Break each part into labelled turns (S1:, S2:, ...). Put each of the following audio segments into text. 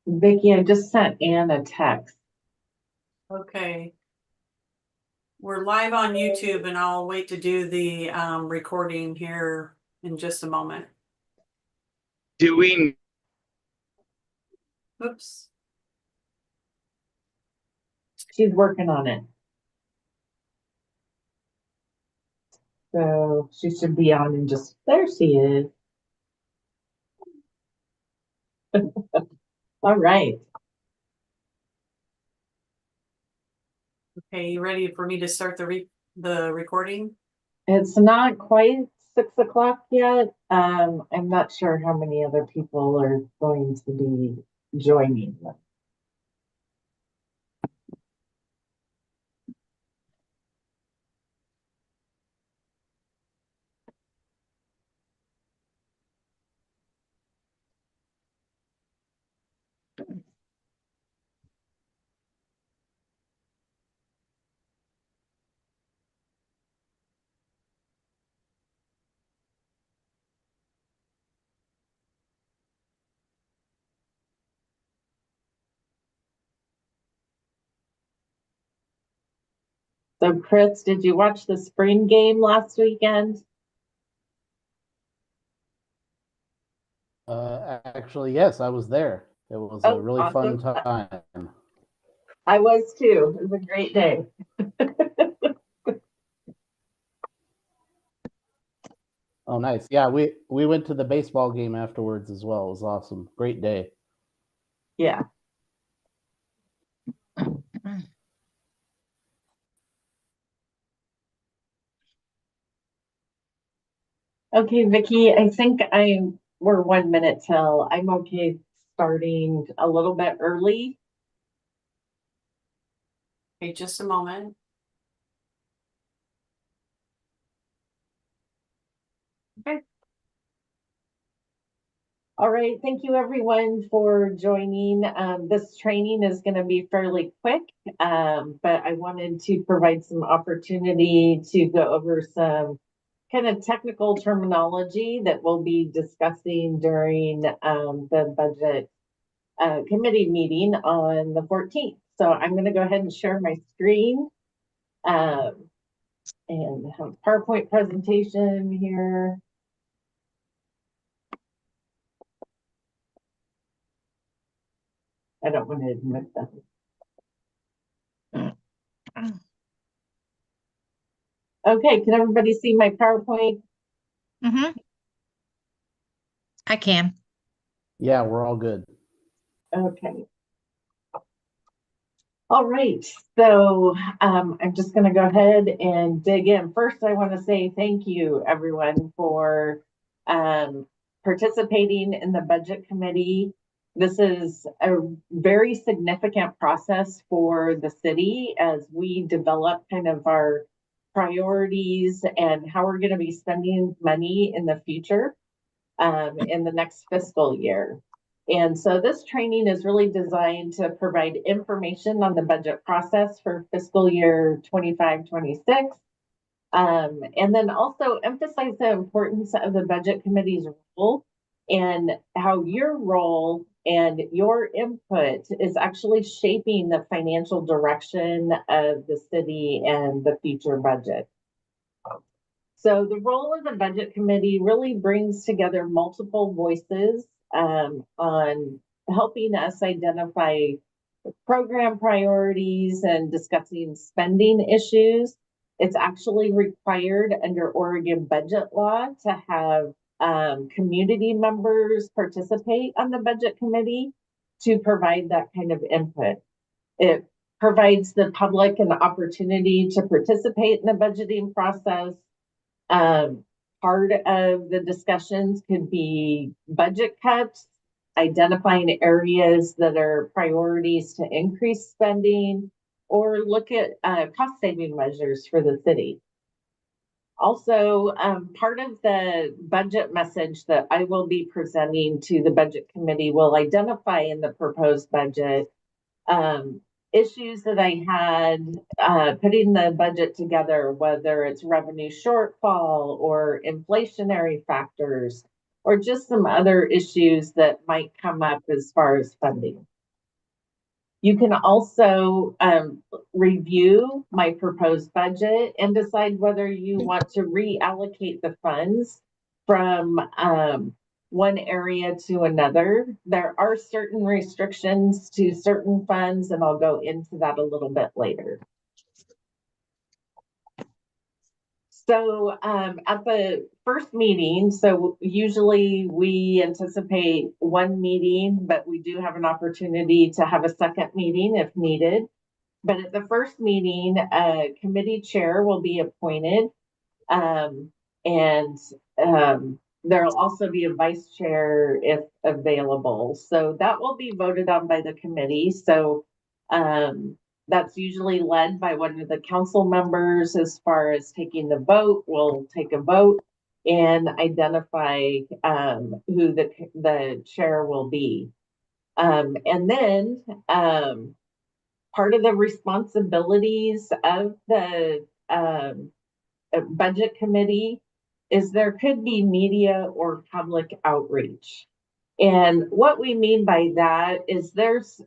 S1: Vicky, I just sent Ann a text.
S2: Okay. We're live on YouTube and I'll wait to do the recording here in just a moment.
S3: Doing.
S2: Oops.
S1: She's working on it. So she should be on in just, there she is. All right.
S2: Okay, you ready for me to start the recording?
S1: It's not quite 6 o'clock yet. I'm not sure how many other people are going to be joining. So Chris, did you watch the spring game last weekend?
S4: Actually, yes, I was there. It was a really fun
S1: Awesome.
S4: time.
S1: I was too. It was a great day.
S4: Oh, nice. Yeah, we went to the baseball game afterwards as well. It was awesome. Great day.
S1: Yeah. Okay, Vicky, I think we're 1 minute till. I'm okay starting a little bit early.
S2: Okay, just a moment. Okay.
S1: All right, thank you everyone for joining. This training is going to be fairly quick, but I wanted to provide some opportunity to go over some kind of technical terminology that we'll be discussing during the budget committee meeting on the 14th. So I'm going to go ahead and share my screen and have a PowerPoint presentation here. I don't want to admit that. Okay, can everybody see my PowerPoint?
S5: Mm-hmm. I can.
S4: Yeah, we're all good.
S1: Okay. All right, so I'm just going to go ahead and dig in. First, I want to say thank you, everyone, for participating in the budget committee. This is a very significant process for the city as we develop kind of our priorities and how we're going to be spending money in the future in the next fiscal year. And so this training is really designed to provide information on the budget process for fiscal year 25-26. And then also emphasize the importance of the budget committee's role and how your role and your input is actually shaping the financial direction of the city and the future budget. So the role of the budget committee really brings together multiple voices on helping us identify program priorities and discussing spending issues. It's actually required under Oregon budget law to have community members participate on the budget committee to provide that kind of input. It provides the public an opportunity to participate in the budgeting process. Part of the discussions could be budget cuts, identifying areas that are priorities to increase spending, or look at cost saving measures for the city. Also, part of the budget message that I will be presenting to the budget committee will identify in the proposed budget issues that I had putting the budget together, whether it's revenue shortfall or inflationary factors, or just some other issues that might come up as far as funding. You can also review my proposed budget and decide whether you want to reallocate the funds from one area to another. There are certain restrictions to certain funds, and I'll go into that a little bit later. So at the first meeting, so usually we anticipate one meeting, but we do have an opportunity to have a second meeting if needed. But at the first meeting, a committee chair will be appointed, and there'll also be a vice chair if available. So that will be voted on by the committee. So that's usually led by one of the council members as far as taking the vote. We'll take a vote and identify who the chair will be. And then part of the responsibilities of the budget committee is there could be media or public outreach. And what we mean by that is there's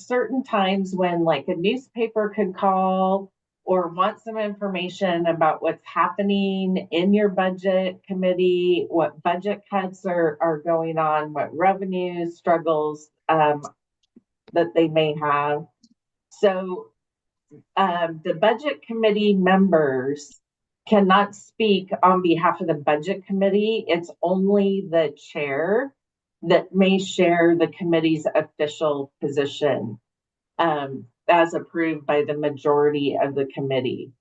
S1: certain times when like a newspaper could call or want some information about what's happening in your budget committee, what budget cuts are going on, what revenue struggles that they may have. So the budget committee members cannot speak on behalf of the budget committee. It's only the chair that may share the committee's official position as approved by the majority of the committee.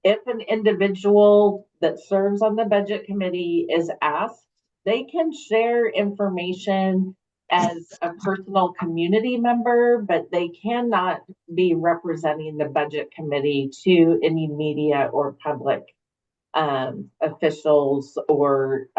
S1: If an individual that serves on the budget committee is asked, they can share information as a personal community member, but they cannot be representing the budget committee to any media or public officials or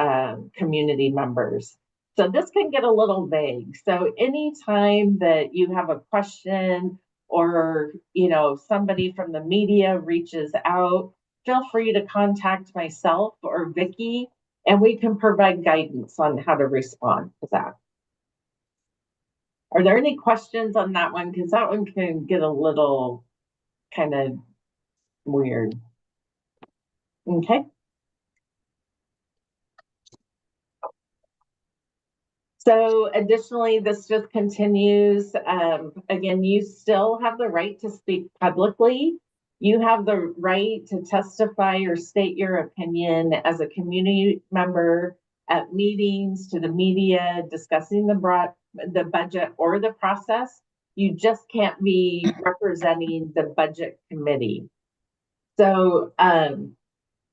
S1: community members. So this can get a little vague. So anytime that you have a question or, you know, somebody from the media reaches out, feel free to contact myself or Vicki, and we can provide guidance on how to respond to that. Are there any questions on that one? Because that one can get a little kind of weird. Okay. So additionally, this just continues. Again, you still have the right to speak publicly. You have the right to testify or state your opinion as a community member at meetings, to the media, discussing the budget or the process. You just can't be representing the budget committee. So I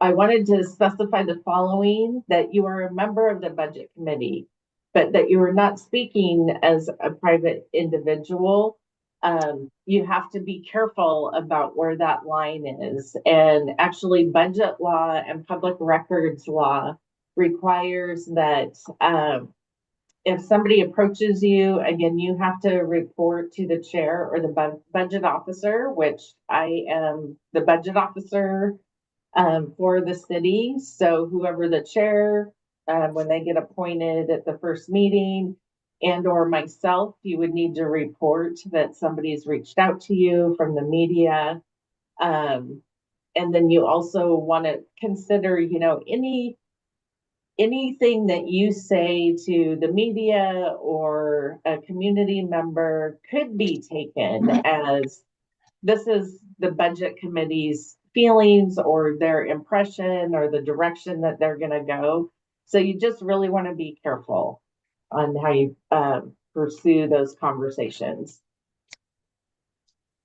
S1: wanted to specify the following, that you are a member of the budget committee, but that you are not speaking as a private individual. You have to be careful about where that line is. And actually, budget law and public records law requires that if somebody approaches you, again, you have to report to the chair or the budget officer, which I am the budget officer for the city. So whoever the chair, when they get appointed at the first meeting, and or myself, you would need to report that somebody's reached out to you from the media. And then you also want to consider, you know, anything that you say to the media or a community member could be taken as this is the budget committee's feelings or their impression or the direction that they're going to go. So you just really want to be careful on how you pursue those conversations.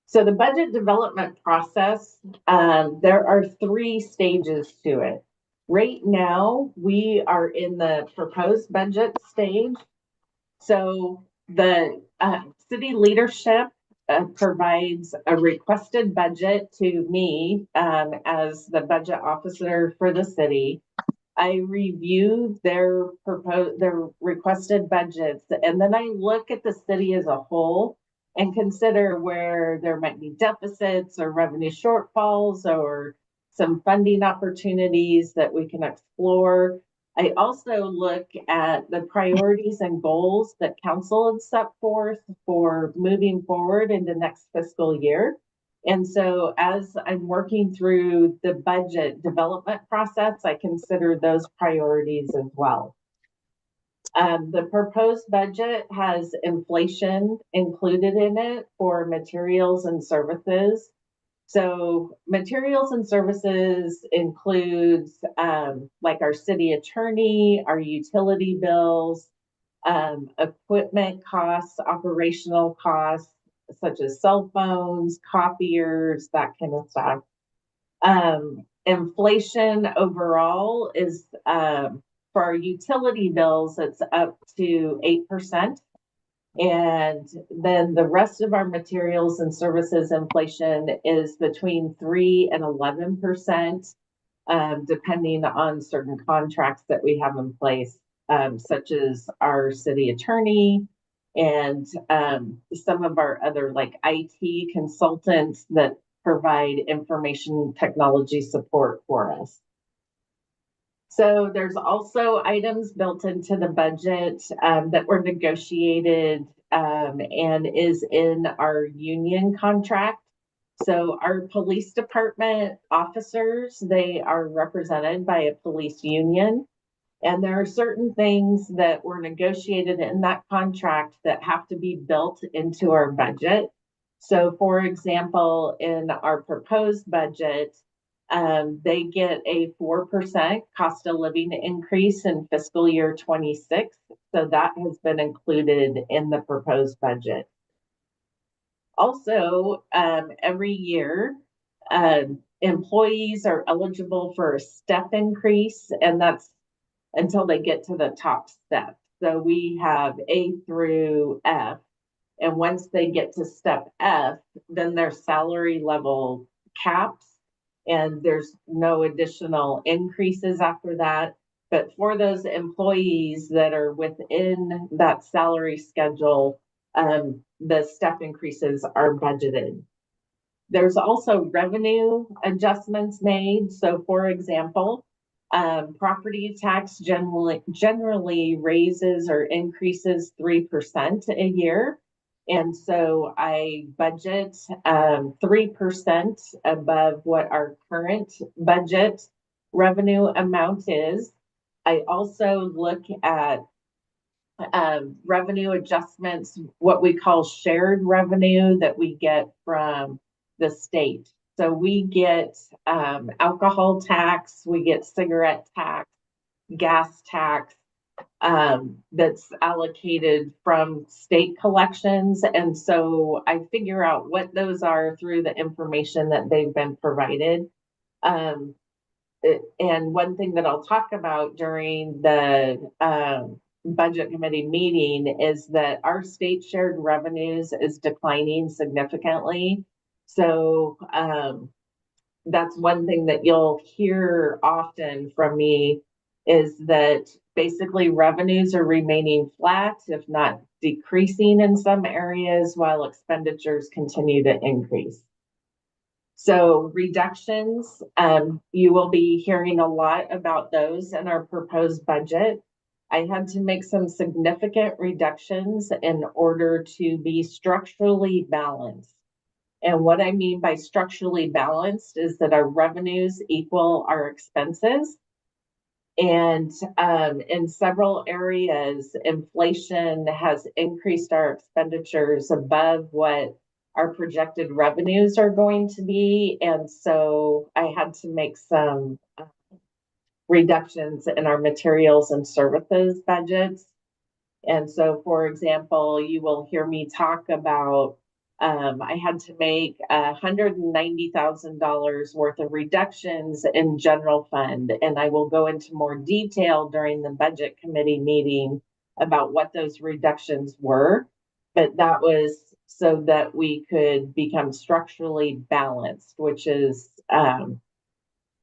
S1: So the budget development process, there are 3 stages to it. Right now, we are in the proposed budget stage. So the city leadership provides a requested budget to me as the budget officer for the city. I review their requested budgets, and then I look at the city as a whole and consider where there might be deficits or revenue shortfalls or some funding opportunities that we can explore. I also look at the priorities and goals that council had set forth for moving forward in the next fiscal year. And so as I'm working through the budget development process, I consider those priorities as well. The proposed budget has inflation included in it for materials and services. So materials and services includes like our city attorney, our utility bills, equipment costs, operational costs, such as cell phones, copiers, that kind of stuff. Inflation overall is for our utility bills, it's up to 8%. And then the rest of our materials and services inflation is between 3 and 11%, depending on certain contracts that we have in place, such as our city attorney and some of our other like IT consultants that provide information technology support for us. So there's also items built into the budget that were negotiated and is in our union contract. So our police department officers, they are represented by a police union. And there are certain things that were negotiated in that contract that have to be built into our budget. So for example, in our proposed budget, they get a 4% cost of living increase in fiscal year 26. So that has been included in the proposed budget. Also, every year, employees are eligible for a step increase, and that's until they get to the top step. So we have A through F, and once they get to step F, then their salary level caps, and there's no additional increases after that. But for those employees that are within that salary schedule, the step increases are budgeted. There's also revenue adjustments made. So for example, property tax generally raises or increases 3% a year. And so I budget 3% above what our current budget revenue amount is. I also look at revenue adjustments, what we call shared revenue that we get from the state. So we get alcohol tax, we get cigarette tax, gas tax, that's allocated from state collections. And so I figure out what those are through the information that they've been provided. And one thing that I'll talk about during the budget committee meeting is that our state shared revenues is declining significantly. So that's one thing that you'll hear often from me is that basically revenues are remaining flat, if not decreasing in some areas, while expenditures continue to increase. So reductions, you will be hearing a lot about those in our proposed budget. I had to make some significant reductions in order to be structurally balanced. And what I mean by structurally balanced is that our revenues equal our expenses. And in several areas, inflation has increased our expenditures above what our projected revenues are going to be. And so I had to make some reductions in our materials and services budgets. And so, for example, you will hear me talk about I had to make $190,000 worth of reductions in general fund, and I will go into more detail during the budget committee meeting about what those reductions were. But that was so that we could become structurally balanced, which is the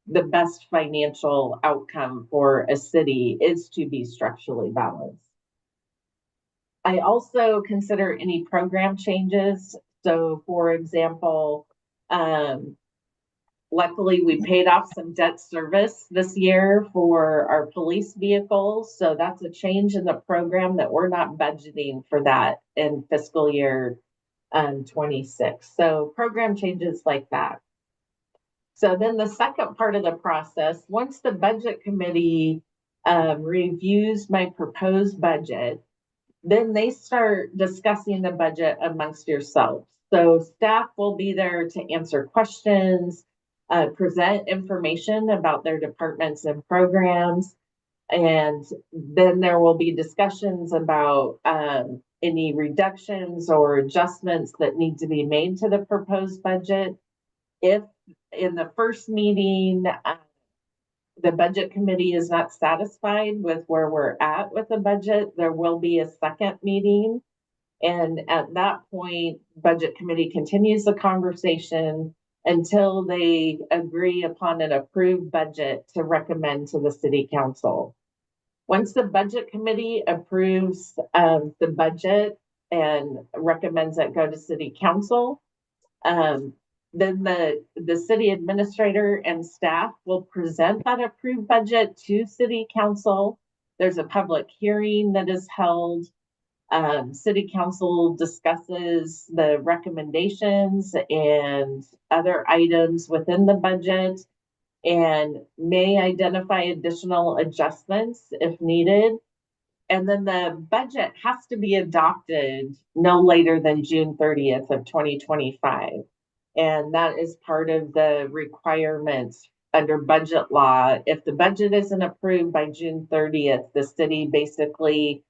S1: best financial outcome for a city is to be structurally balanced. I also consider any program changes. So for example, Luckily, we paid off some debt service this year for our police vehicles. So that's a change in the program that we're not budgeting for that in fiscal year 26. So program changes like that. So then the second part of the process, once the budget committee reviews my proposed budget, then they start discussing the budget amongst yourselves. So staff will be there to answer questions, present information about their departments and programs. And then there will be discussions about any reductions or adjustments that need to be made to the proposed budget. If in the first meeting, the budget committee is not satisfied with where we're at with the budget, there will be a second meeting. And at that point, budget committee continues the conversation until they agree upon an approved budget to recommend to the city council. Once the budget committee approves the budget and recommends it go to city council, then the city administrator and staff will present that approved budget to city council. There's a public hearing that is held. City council discusses the recommendations and other items within the budget and may identify additional adjustments if needed. And then the budget has to be adopted no later than June 30th of 2025. And that is part of the requirements under budget law. If the budget isn't approved by June 30th, the city basically,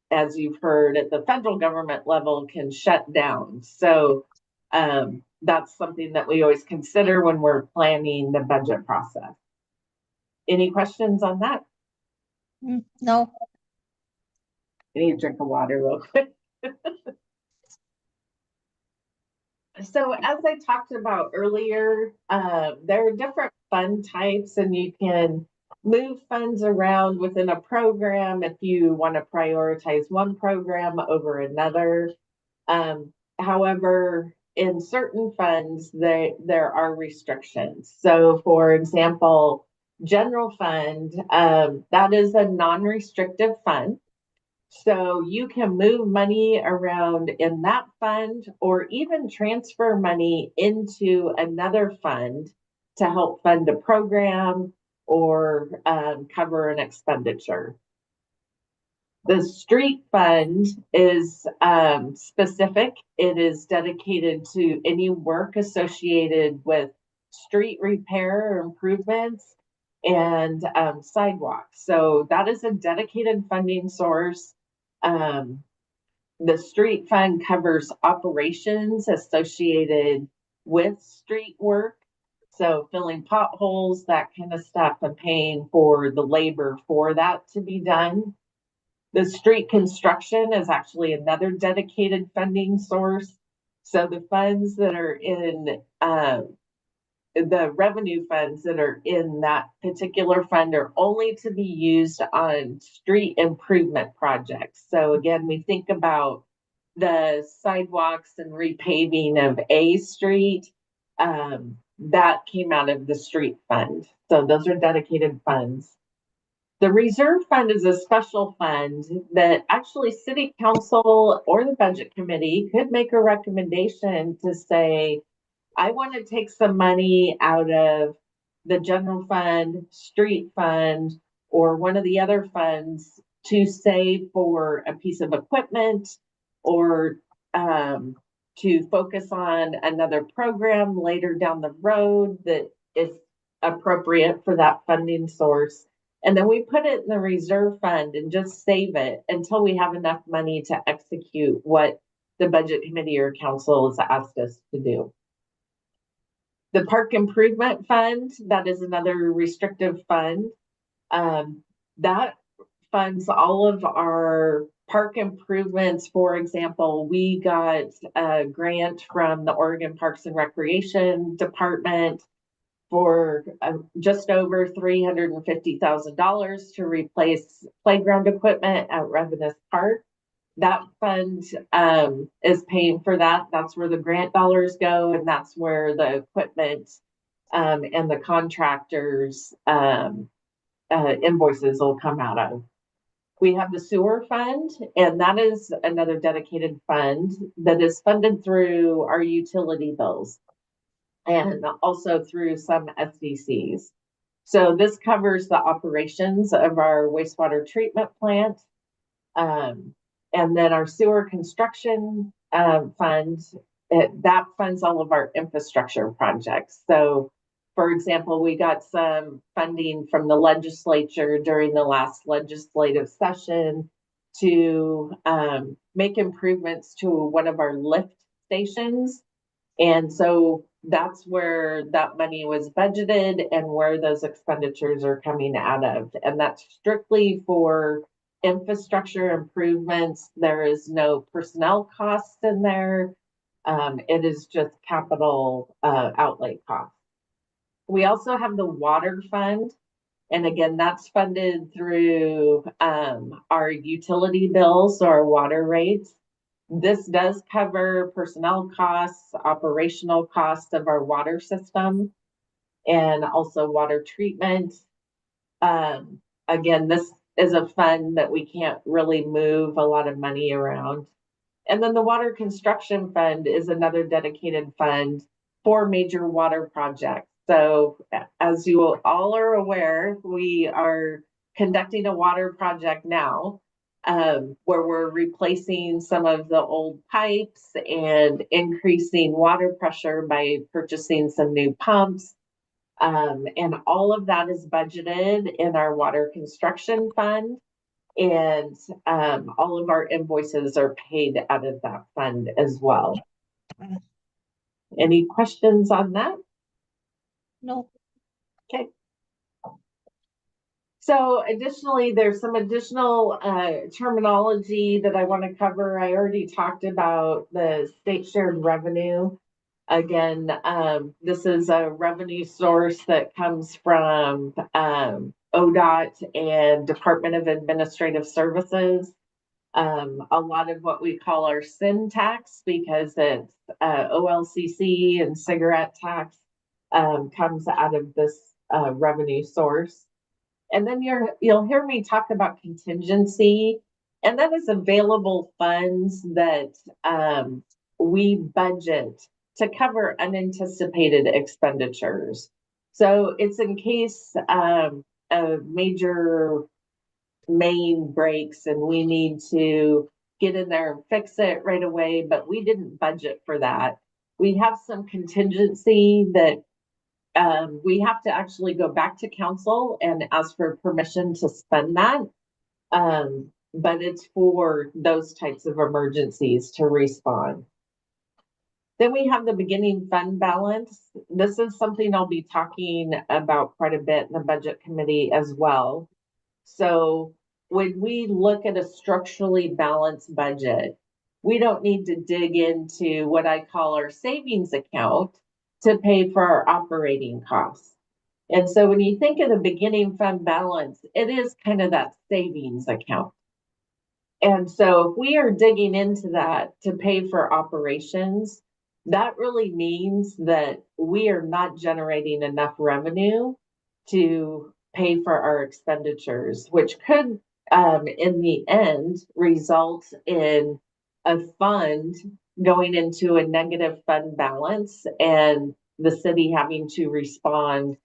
S1: as you've heard at the federal government level, can shut down. So that's something that we always consider when we're planning the budget process. Any questions on that?
S5: No.
S1: I need a drink of water real quick. So as I talked about earlier, there are different fund types and you can move funds around within a program if you want to prioritize one program over another. However, in certain funds, there are restrictions. So for example, general fund, that is a non-restrictive fund. So you can move money around in that fund or even transfer money into another fund to help fund a program or cover an expenditure. The street fund is specific. It is dedicated to any work associated with street repair or improvements and sidewalks. So that is a dedicated funding source. The street fund covers operations associated with street work. So filling potholes, that kind of stuff, and paying for the labor for that to be done. The street construction is actually another dedicated funding source. So the funds that are in the revenue funds that are in that particular fund are only to be used on street improvement projects. So again, we think about the sidewalks and repaving of A Street, that came out of the street fund. So those are dedicated funds. The reserve fund is a special fund that actually city council or the budget committee could make a recommendation to say, I want to take some money out of the general fund, street fund, or one of the other funds to save for a piece of equipment or to focus on another program later down the road that is appropriate for that funding source. And then we put it in the reserve fund and just save it until we have enough money to execute what the budget committee or council has asked us to do. The park improvement fund, that is another restrictive fund. That funds all of our park improvements. For example, we got a grant from the Oregon Parks and Recreation Department for just over $350,000 to replace playground equipment at Revenus Park. That fund is paying for that. That's where the grant dollars go, and that's where the equipment and the contractors' invoices will come out of. We have the sewer fund, and that is another dedicated fund that is funded through our utility bills and also through some SDCs. So this covers the operations of our wastewater treatment plant. And then our sewer construction fund, that funds all of our infrastructure projects. So, for example, we got some funding from the legislature during the last legislative session to make improvements to one of our lift stations. And so that's where that money was budgeted and where those expenditures are coming out of. And that's strictly for infrastructure improvements. There is no personnel costs in there. It is just capital outlay costs. We also have the water fund. And again, that's funded through our utility bills, so our water rates. This does cover personnel costs, operational costs of our water system, and also water treatment. Again, this is a fund that we can't really move a lot of money around. And then the water construction fund is another dedicated fund for major water projects. So as you all are aware, we are conducting a water project now where we're replacing some of the old pipes and increasing water pressure by purchasing some new pumps. And all of that is budgeted in our water construction fund. And all of our invoices are paid out of that fund as well. Any questions on that?
S5: No.
S1: Okay. So additionally, there's some additional terminology that I want to cover. I already talked about the state shared revenue. Again, this is a revenue source that comes from ODOT and Department of Administrative Services. A lot of what we call our sin tax, because it's OLCC and cigarette tax, comes out of this revenue source. And then you'll hear me talk about contingency, and that is available funds that we budget to cover unanticipated expenditures. So it's in case a major main breaks and we need to get in there and fix it right away, but we didn't budget for that. We have some contingency that we have to actually go back to council and ask for permission to spend that. But it's for those types of emergencies to respond. Then we have the beginning fund balance. This is something I'll be talking about quite a bit in the budget committee as well. So when we look at a structurally balanced budget, we don't need to dig into what I call our savings account to pay for our operating costs. And so when you think of the beginning fund balance, it is kind of that savings account. And so if we are digging into that to pay for operations, that really means that we are not generating enough revenue to pay for our expenditures, which could, in the end, result in a fund going into a negative fund balance and the city having to respond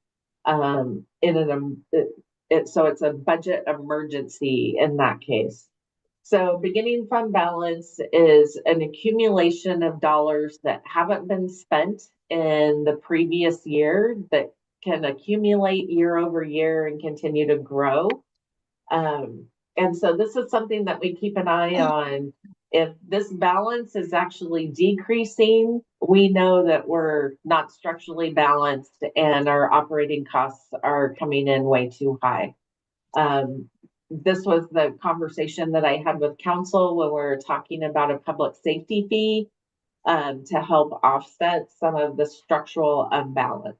S1: so it's a budget emergency in that case. So beginning fund balance is an accumulation of dollars that haven't been spent in the previous year that can accumulate year over year and continue to grow. And so this is something that we keep an eye on. If this balance is actually decreasing, we know that we're not structurally balanced and our operating costs are coming in way too high. This was the conversation that I had with council when we were talking about a public safety fee to help offset some of the structural imbalance.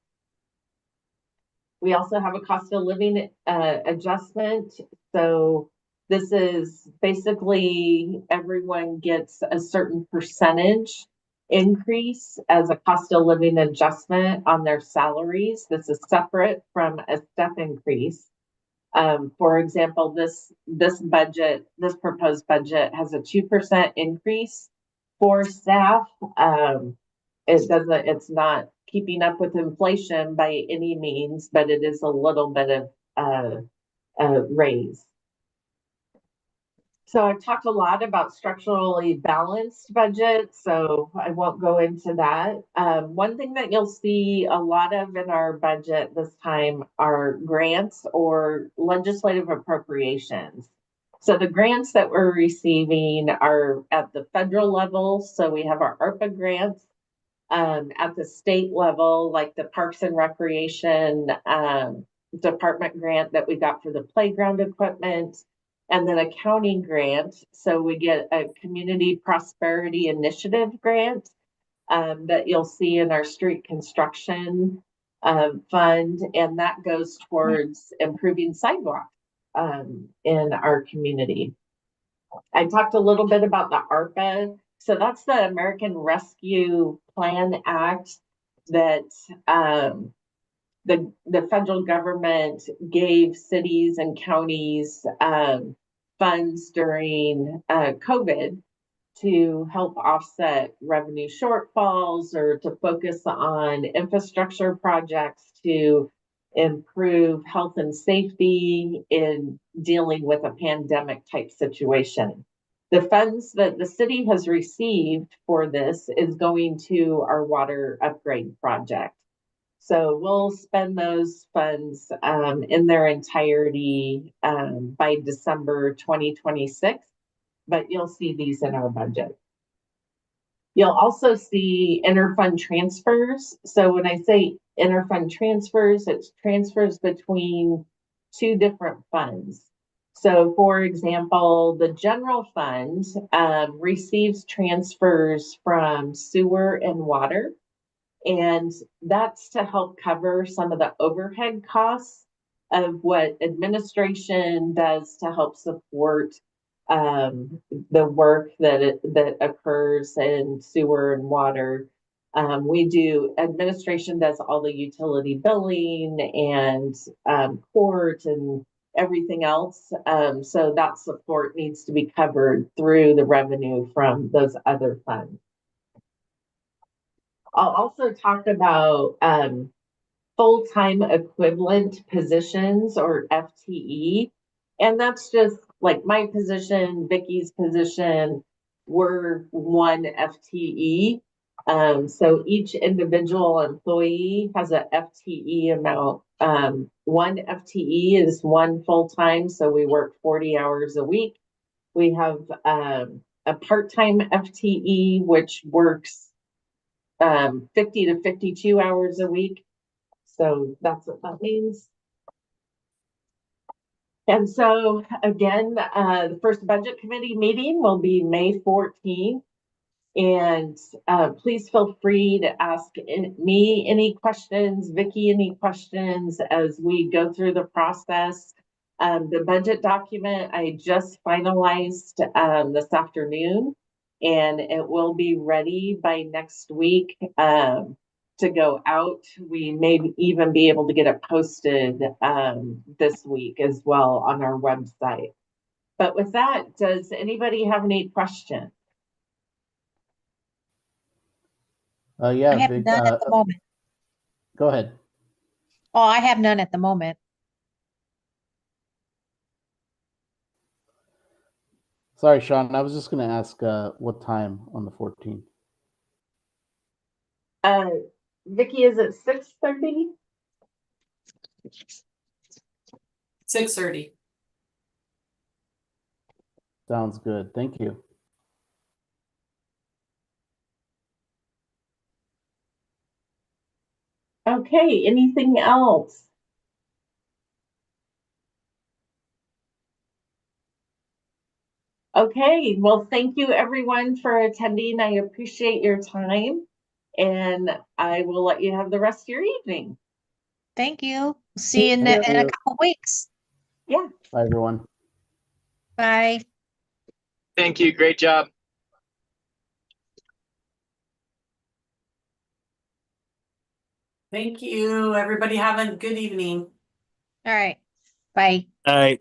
S1: We also have a cost of living adjustment. So this is basically everyone gets a certain percentage increase as a cost of living adjustment on their salaries. This is separate from a step increase. For example, this proposed budget has a 2% increase for staff. It's not keeping up with inflation by any means, but it is a little bit of raise. So I've talked a lot about structurally balanced budget, so I won't go into that. One thing that you'll see a lot of in our budget this time are grants or legislative appropriations. So the grants that we're receiving are at the federal level. So we have our ARPA grants. At the state level, like the Parks and Recreation Department grant that we got for the playground equipment, and then a county grant. So we get a Community Prosperity Initiative grant that you'll see in our street construction fund, and that goes towards improving sidewalks in our community. I talked a little bit about the ARPA. So that's the American Rescue Plan Act that the federal government gave cities and counties funds during COVID to help offset revenue shortfalls or to focus on infrastructure projects to improve health and safety in dealing with a pandemic type situation. The funds that the city has received for this is going to our water upgrade project. So we'll spend those funds in their entirety by December 2026, but you'll see these in our budget. You'll also see interfund transfers. So when I say interfund transfers, it's transfers between two different funds. So for example, the general fund receives transfers from sewer and water, and that's to help cover some of the overhead costs of what administration does to help support the work that occurs in sewer and water. Administration does all the utility billing and court and everything else. So that support needs to be covered through the revenue from those other funds. I'll also talk about full-time equivalent positions, or FTE. And that's just like my position, Vicky's position, we're one FTE. So each individual employee has a FTE amount. One FTE is one full-time, so we work 40 hours a week. We have a part-time FTE, which works 50 to 52 hours a week. So that's what that means. And so again, the first budget committee meeting will be May 14th. And please feel free to ask me any questions, Vicki any questions as we go through the process. The budget document I just finalized this afternoon, and it will be ready by next week to go out. We may even be able to get it posted this week as well on our website. But with that, does anybody have any questions?
S4: Yeah,
S5: I have
S4: Vic,
S5: none at the moment.
S4: go ahead.
S5: Oh, I have none at the moment.
S4: Sorry, Sean. I was just going to ask what time on the 14th.
S1: Vicki, is it 6:30?
S2: 6:30.
S4: Sounds good. Thank you.
S1: Okay, anything else? Okay, well, thank you everyone for attending. I appreciate your time, and I will let you have the rest of your evening.
S5: Thank you. See you in
S4: Thank
S5: a
S4: you.
S5: couple weeks.
S1: Yeah.
S4: Bye, everyone.
S5: Bye.
S3: Thank you. Great job.
S2: Thank you. Everybody have a good evening.
S5: All right. Bye.
S3: All right.